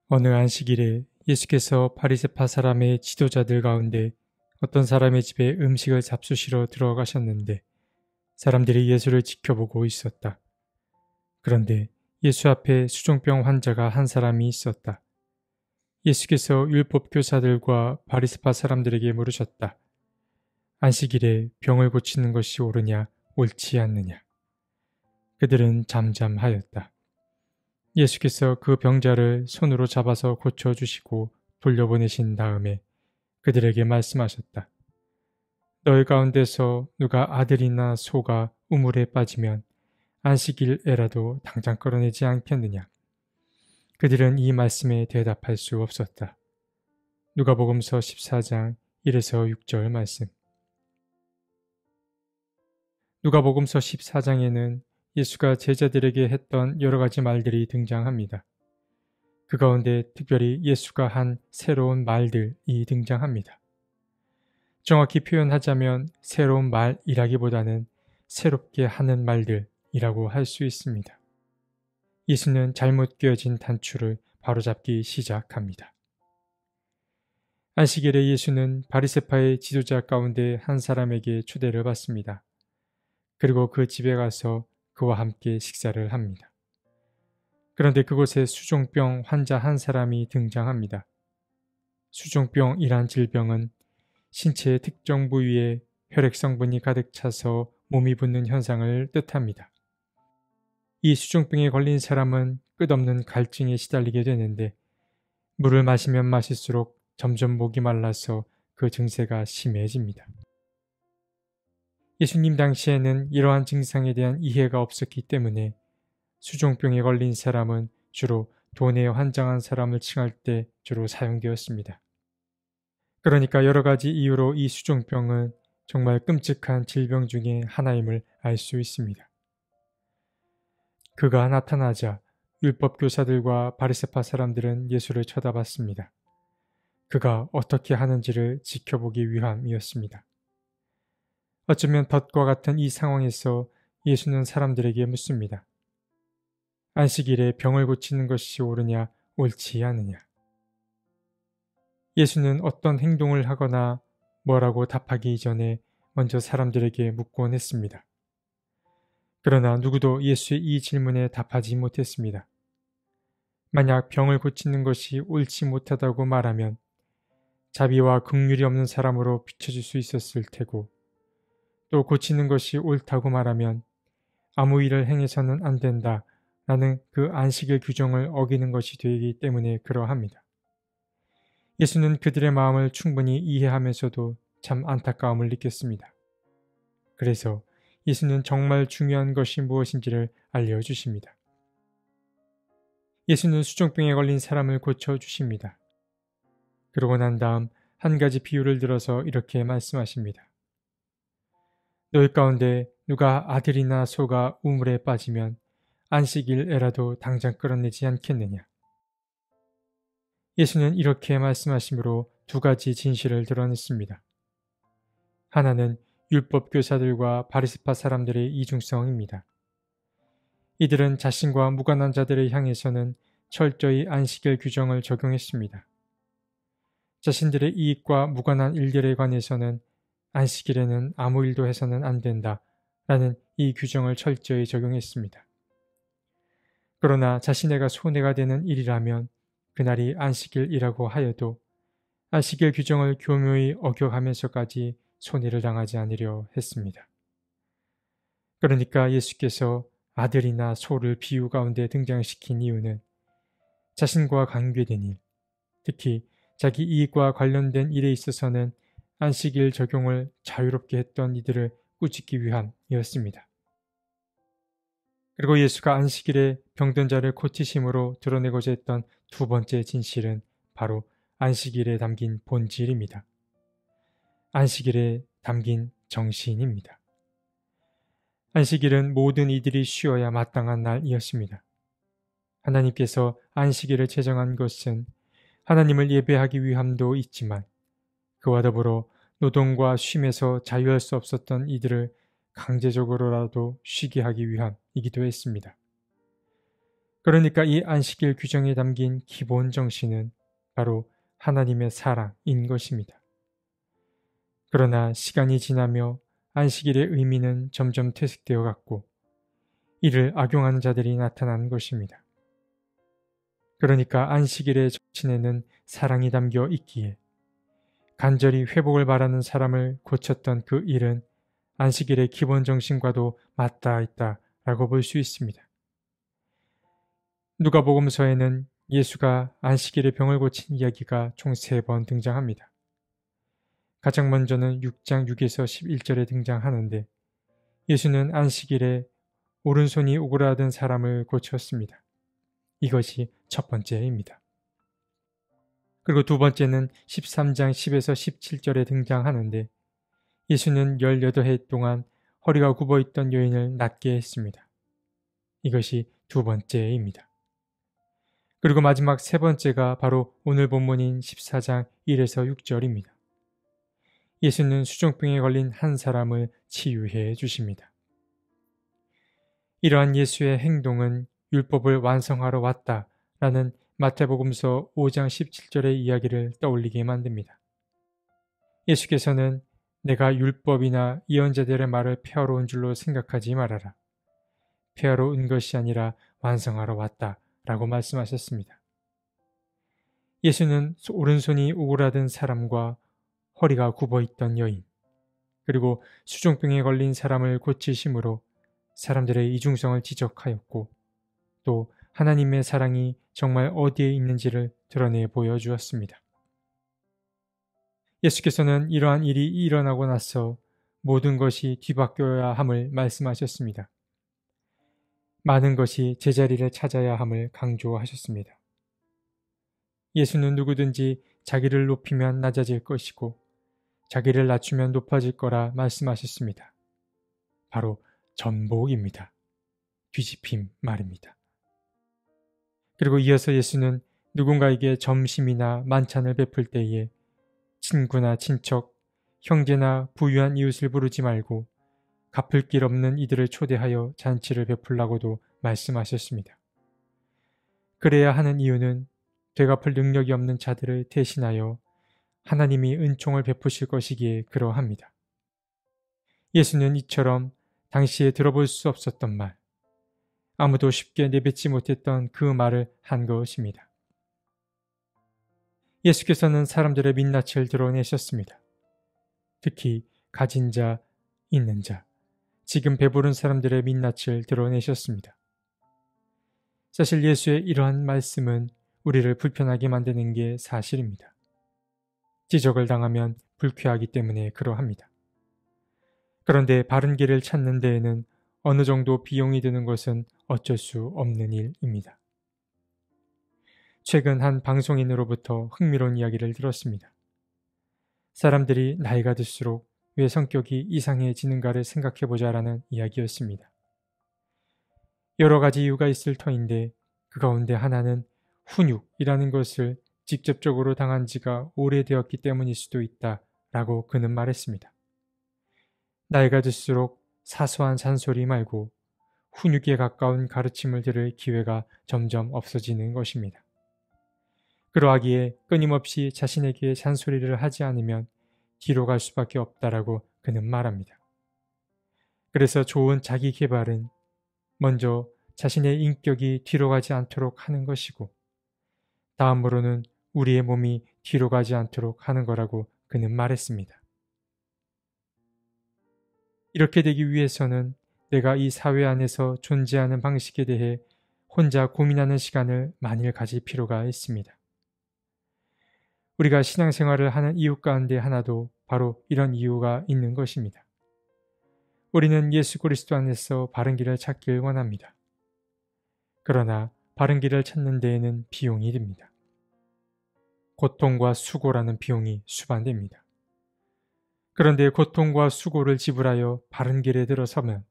어느 안식일에 예수께서 바리새파 사람의 지도자들 가운데 어떤 사람의 집에 음식을 잡수시러 들어가셨는데 사람들이 예수를 지켜보고 있었다. 그런데 예수 앞에 수종병 환자가 한 사람이 있었다. 예수께서 율법 교사들과 바리새파 사람들에게 물으셨다. 안식일에 병을 고치는 것이 옳으냐 옳지 않느냐. 그들은 잠잠하였다. 예수께서 그 병자를 손으로 잡아서 고쳐주시고 돌려보내신 다음에 그들에게 말씀하셨다. 너희 가운데서 누가 아들이나 소가 우물에 빠지면 안식일에라도 당장 끌어내지 않겠느냐. 그들은 이 말씀에 대답할 수 없었다. 누가복음서 14장 1에서 6절 말씀. 누가복음서 14장에는 예수가 제자들에게 했던 여러 가지 말들이 등장합니다. 그 가운데 특별히 예수가 한 새로운 말들이 등장합니다. 정확히 표현하자면 새로운 말이라기보다는 새롭게 하는 말들이라고 할 수 있습니다. 예수는 잘못 끼어진 단추를 바로잡기 시작합니다. 안식일에 예수는 바리새파의 지도자 가운데 한 사람에게 초대를 받습니다. 그리고 그 집에 가서 그와 함께 식사를 합니다. 그런데 그곳에 수종병 환자 한 사람이 등장합니다. 수종병이란 질병은 신체의 특정 부위에 혈액 성분이 가득 차서 몸이 붓는 현상을 뜻합니다. 이 수종병에 걸린 사람은 끝없는 갈증에 시달리게 되는데 물을 마시면 마실수록 점점 목이 말라서 그 증세가 심해집니다. 예수님 당시에는 이러한 증상에 대한 이해가 없었기 때문에 수종병에 걸린 사람은 주로 돈에 환장한 사람을 칭할 때 주로 사용되었습니다. 그러니까 여러 가지 이유로 이 수종병은 정말 끔찍한 질병 중에 하나임을 알 수 있습니다. 그가 나타나자 율법 교사들과 바리새파 사람들은 예수를 쳐다봤습니다. 그가 어떻게 하는지를 지켜보기 위함이었습니다. 어쩌면 덫과 같은 이 상황에서 예수는 사람들에게 묻습니다. 안식일에 병을 고치는 것이 옳으냐 옳지 않으냐. 예수는 어떤 행동을 하거나 뭐라고 답하기 전에 먼저 사람들에게 묻곤 했습니다. 그러나 누구도 예수의 이 질문에 답하지 못했습니다. 만약 병을 고치는 것이 옳지 못하다고 말하면 자비와 긍휼이 없는 사람으로 비춰질 수 있었을 테고 또 고치는 것이 옳다고 말하면 아무 일을 행해서는 안 된다 라는 그 안식일 규정을 어기는 것이 되기 때문에 그러합니다. 예수는 그들의 마음을 충분히 이해하면서도 참 안타까움을 느꼈습니다. 그래서 예수는 정말 중요한 것이 무엇인지를 알려주십니다. 예수는 수종병에 걸린 사람을 고쳐주십니다. 그러고 난 다음 한 가지 비유를 들어서 이렇게 말씀하십니다. 너희 가운데 누가 아들이나 소가 우물에 빠지면 안식일에라도 당장 끌어내지 않겠느냐. 예수는 이렇게 말씀하심으로 두 가지 진실을 드러냈습니다. 하나는 율법 교사들과 바리새파 사람들의 이중성입니다. 이들은 자신과 무관한 자들을 향해서는 철저히 안식일 규정을 적용했습니다. 자신들의 이익과 무관한 일들에 관해서는 안식일에는 아무 일도 해서는 안 된다 라는 이 규정을 철저히 적용했습니다. 그러나 자신에게 손해가 되는 일이라면 그날이 안식일이라고 하여도 안식일 규정을 교묘히 어겨가면서까지 손해를 당하지 않으려 했습니다. 그러니까 예수께서 아들이나 소를 비유 가운데 등장시킨 이유는 자신과 관계된 일, 특히 자기 이익과 관련된 일에 있어서는 안식일 적용을 자유롭게 했던 이들을 꾸짖기 위함이었습니다. 그리고 예수가 안식일에 병든 자를 고치심으로 드러내고자 했던 두 번째 진실은 바로 안식일에 담긴 본질입니다. 안식일에 담긴 정신입니다. 안식일은 모든 이들이 쉬어야 마땅한 날이었습니다. 하나님께서 안식일을 제정한 것은 하나님을 예배하기 위함도 있지만 그와 더불어 노동과 쉼에서 자유할 수 없었던 이들을 강제적으로라도 쉬게 하기 위함이기도 했습니다. 그러니까 이 안식일 규정에 담긴 기본 정신은 바로 하나님의 사랑인 것입니다. 그러나 시간이 지나며 안식일의 의미는 점점 퇴색되어 갔고 이를 악용하는 자들이 나타난 것입니다. 그러니까 안식일의 정신에는 사랑이 담겨 있기에 간절히 회복을 바라는 사람을 고쳤던 그 일은 안식일의 기본 정신과도 맞닿아 있다라고 볼 수 있습니다. 누가복음서에는 예수가 안식일의 병을 고친 이야기가 총 3번 등장합니다. 가장 먼저는 6장 6에서 11절에 등장하는데 예수는 안식일에 오른손이 오그라든 사람을 고쳤습니다. 이것이 첫 번째입니다. 그리고 두 번째는 13장 10에서 17절에 등장하는데 예수는 18해 동안 허리가 굽어있던 여인을 낫게 했습니다. 이것이 두 번째입니다. 그리고 마지막 세 번째가 바로 오늘 본문인 14장 1에서 6절입니다. 예수는 수종병에 걸린 한 사람을 치유해 주십니다. 이러한 예수의 행동은 율법을 완성하러 왔다라는 마태복음서 5장 17절의 이야기를 떠올리게 만듭니다. 예수께서는 내가 율법이나 예언자들의 말을 폐하러 온 줄로 생각하지 말아라. 폐하러 온 것이 아니라 완성하러 왔다라고 말씀하셨습니다. 예수는 오른손이 오그라든 사람과 허리가 굽어있던 여인, 그리고 수종병에 걸린 사람을 고치심으로 사람들의 이중성을 지적하였고 또 하나님의 사랑이 정말 어디에 있는지를 드러내 보여주었습니다. 예수께서는 이러한 일이 일어나고 나서 모든 것이 뒤바뀌어야 함을 말씀하셨습니다. 많은 것이 제자리를 찾아야 함을 강조하셨습니다. 예수는 누구든지 자기를 높이면 낮아질 것이고 자기를 낮추면 높아질 거라 말씀하셨습니다. 바로 전복입니다. 뒤집힘 말입니다. 그리고 이어서 예수는 누군가에게 점심이나 만찬을 베풀 때에 친구나 친척, 형제나 부유한 이웃을 부르지 말고 갚을 길 없는 이들을 초대하여 잔치를 베풀라고도 말씀하셨습니다. 그래야 하는 이유는 되갚을 능력이 없는 자들을 대신하여 하나님이 은총을 베푸실 것이기에 그러합니다. 예수는 이처럼 당시에 들어볼 수 없었던 말, 아무도 쉽게 내뱉지 못했던 그 말을 한 것입니다. 예수께서는 사람들의 민낯을 드러내셨습니다. 특히 가진 자, 있는 자, 지금 배부른 사람들의 민낯을 드러내셨습니다. 사실 예수의 이러한 말씀은 우리를 불편하게 만드는 게 사실입니다. 지적을 당하면 불쾌하기 때문에 그러합니다. 그런데 바른 길을 찾는 데에는 어느 정도 비용이 드는 것은 어쩔 수 없는 일입니다. 최근 한 방송인으로부터 흥미로운 이야기를 들었습니다. 사람들이 나이가 들수록 왜 성격이 이상해지는가를 생각해보자라는 이야기였습니다. 여러 가지 이유가 있을 터인데 그 가운데 하나는 훈육이라는 것을 직접적으로 당한 지가 오래되었기 때문일 수도 있다라고 그는 말했습니다. 나이가 들수록 사소한 잔소리 말고 훈육에 가까운 가르침을 들을 기회가 점점 없어지는 것입니다. 그러하기에 끊임없이 자신에게 잔소리를 하지 않으면 뒤로 갈 수밖에 없다라고 그는 말합니다. 그래서 좋은 자기 개발은 먼저 자신의 인격이 뒤로 가지 않도록 하는 것이고 다음으로는 우리의 몸이 뒤로 가지 않도록 하는 거라고 그는 말했습니다. 이렇게 되기 위해서는 내가 이 사회 안에서 존재하는 방식에 대해 혼자 고민하는 시간을 많이 가질 필요가 있습니다. 우리가 신앙생활을 하는 이유 가운데 하나도 바로 이런 이유가 있는 것입니다. 우리는 예수 그리스도 안에서 바른 길을 찾길 원합니다. 그러나 바른 길을 찾는 데에는 비용이 듭니다. 고통과 수고라는 비용이 수반됩니다. 그런데 고통과 수고를 지불하여 바른 길에 들어서면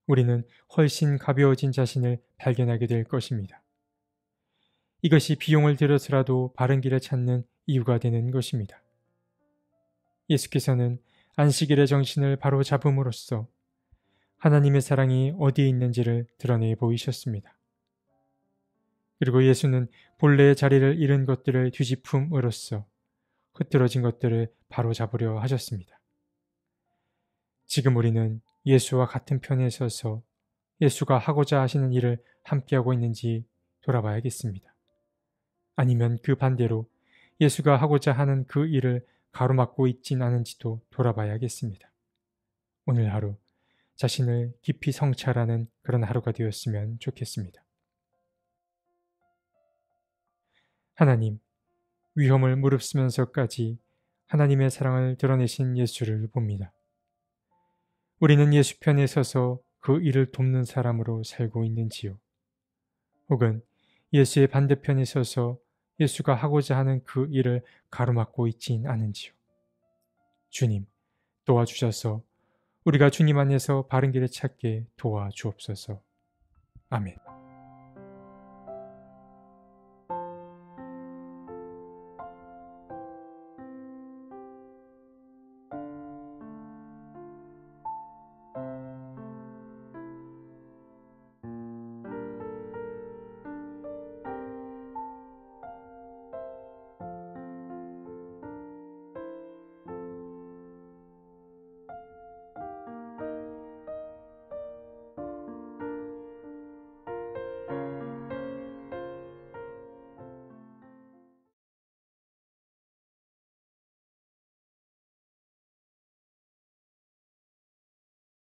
우리는 훨씬 가벼워진 자신을 발견하게 될 것입니다. 이것이 비용을 들여서라도 바른 길을 찾는 이유가 되는 것입니다. 예수께서는 안식일의 정신을 바로 잡음으로써 하나님의 사랑이 어디에 있는지를 드러내 보이셨습니다. 그리고 예수는 본래의 자리를 잃은 것들을 뒤집음으로써 흐트러진 것들을 바로잡으려 하셨습니다. 지금 우리는 예수와 같은 편에 서서 예수가 하고자 하시는 일을 함께하고 있는지 돌아봐야겠습니다. 아니면 그 반대로 예수가 하고자 하는 그 일을 가로막고 있진 않은지도 돌아봐야겠습니다. 오늘 하루 자신을 깊이 성찰하는 그런 하루가 되었으면 좋겠습니다. 하나님, 위험을 무릅쓰면서까지 하나님의 사랑을 드러내신 예수를 봅니다. 우리는 예수 편에 서서 그 일을 돕는 사람으로 살고 있는지요? 혹은 예수의 반대편에 서서 예수가 하고자 하는 그 일을 가로막고 있진 않은지요? 주님, 도와주셔서 우리가 주님 안에서 바른 길을 찾게 도와주옵소서. 아멘.